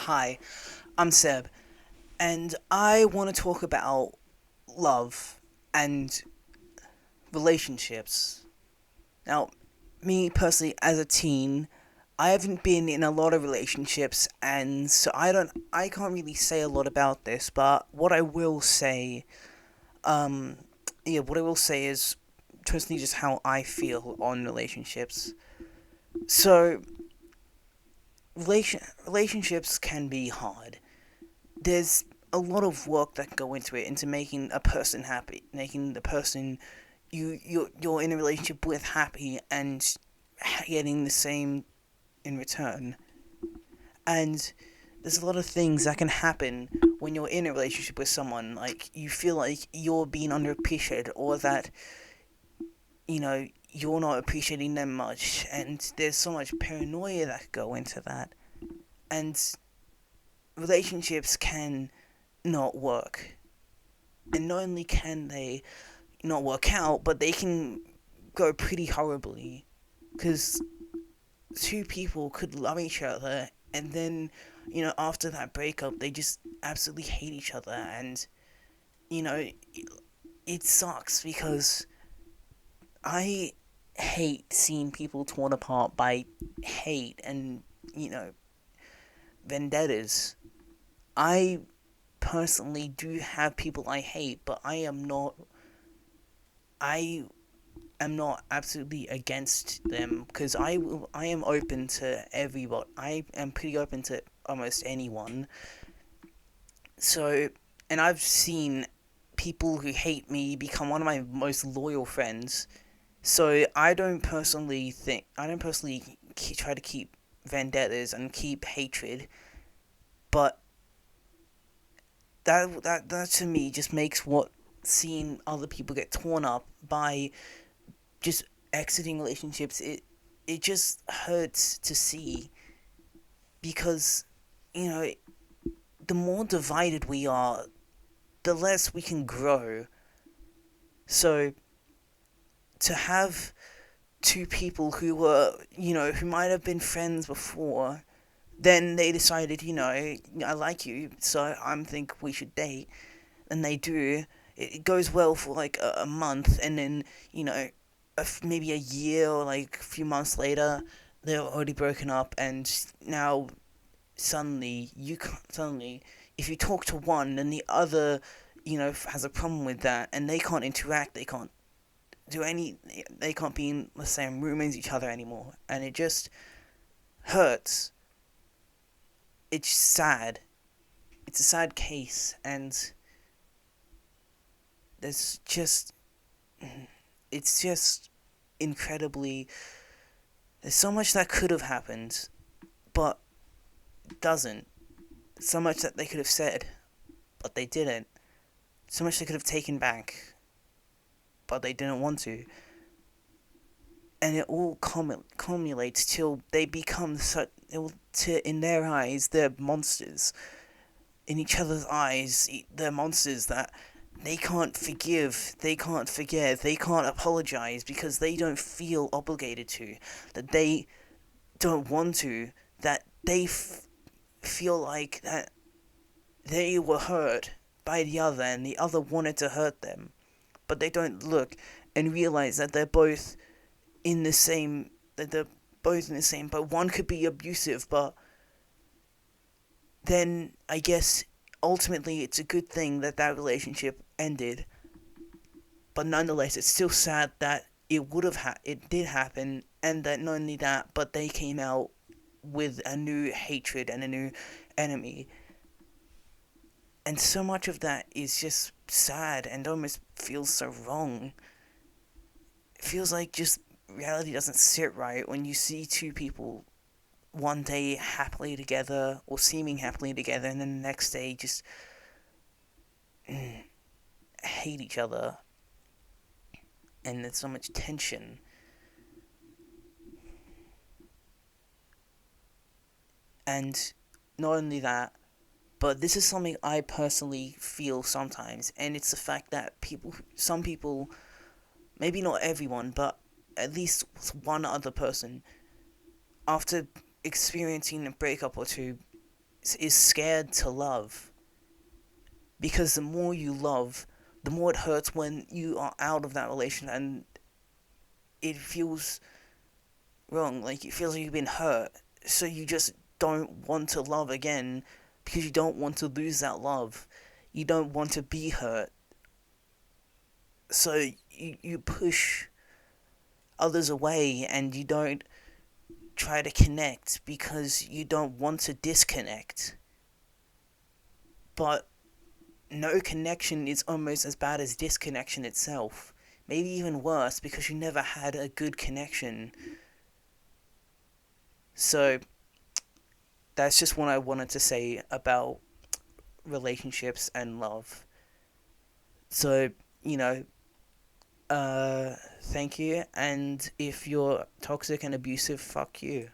Hi, I'm Seb, and I want to talk about love and relationships. Now, me personally, as a teen, I haven't been in a lot of relationships, and so I can't really say a lot about this. But what I will say, um, what I will say is personally just how I feel on relationships. So, relationships can be hard. There's a lot of work that go into it, into making a person happy, making the person you're in a relationship with happy, and getting the same in return. And there's a lot of things that can happen when you're in a relationship with someone. Like, you feel like you're being underappreciated, or that you're not appreciating them much, and there's so much paranoia that could go into that. And relationships can not work, and not only can they not work out, but they can go pretty horribly, because two people could love each other, and then after that breakup they just absolutely hate each other. And you know it sucks, because I hate seeing people torn apart by hate and you know vendettas. I personally do have people I hate, but I am not absolutely against them, because I am open to everyone. I am pretty open to almost anyone. So, and I've seen people who hate me become one of my most loyal friends. So I don't personally try to keep vendettas and keep hatred, but that to me just makes what seeing other people get torn up by just exiting relationships, it just hurts to see, because you know the more divided we are, the less we can grow. So to have two people who were who might have been friends before, then they decided, I like you, so I think we should date, and they do. It goes well for like a month, and then maybe a year, or like a few months later, they're already broken up. And now suddenly suddenly, if you talk to one, then the other has a problem with that, and they can't interact, do any they can't be in the same room as each other anymore, and it just hurts. It's sad. It's a sad case, and there's just it's just incredibly, there's so much that could have happened, but doesn't. So much that they could have said, but they didn't. So much they could have taken back, but they didn't want to. And it all culminates till they become such, in their eyes, they're monsters. In each other's eyes, they're monsters that they can't forgive, they can't forget, they can't apologize, because they don't feel obligated to, that they don't want to, that they feel like that they were hurt by the other, and the other wanted to hurt them, but they don't look and realize that they're both in the same, but one could be abusive. But then I guess ultimately it's a good thing that relationship ended. But nonetheless, it's still sad that it did happen, and that not only that, but they came out with a new hatred and a new enemy. And so much of that is just sad and almost feels so wrong. It feels like just reality doesn't sit right when you see two people one day happily together, or seeming happily together, and then the next day just hate each other, and there's so much tension. And not only that, but this is something I personally feel sometimes, and it's the fact that some people, maybe not everyone, but at least one other person, after experiencing a breakup or two, is scared to love, because the more you love, the more it hurts when you are out of that relation, and it feels wrong. Like, it feels like you've been hurt. So you just don't want to love again because you don't want to lose that love. You don't want to be hurt. So you push others away and you don't try to connect because you don't want to disconnect. But no connection is almost as bad as disconnection itself. Maybe even worse because you never had a good connection. So that's just what I wanted to say about relationships and love. So, you know, thank you. And if you're toxic and abusive, fuck you.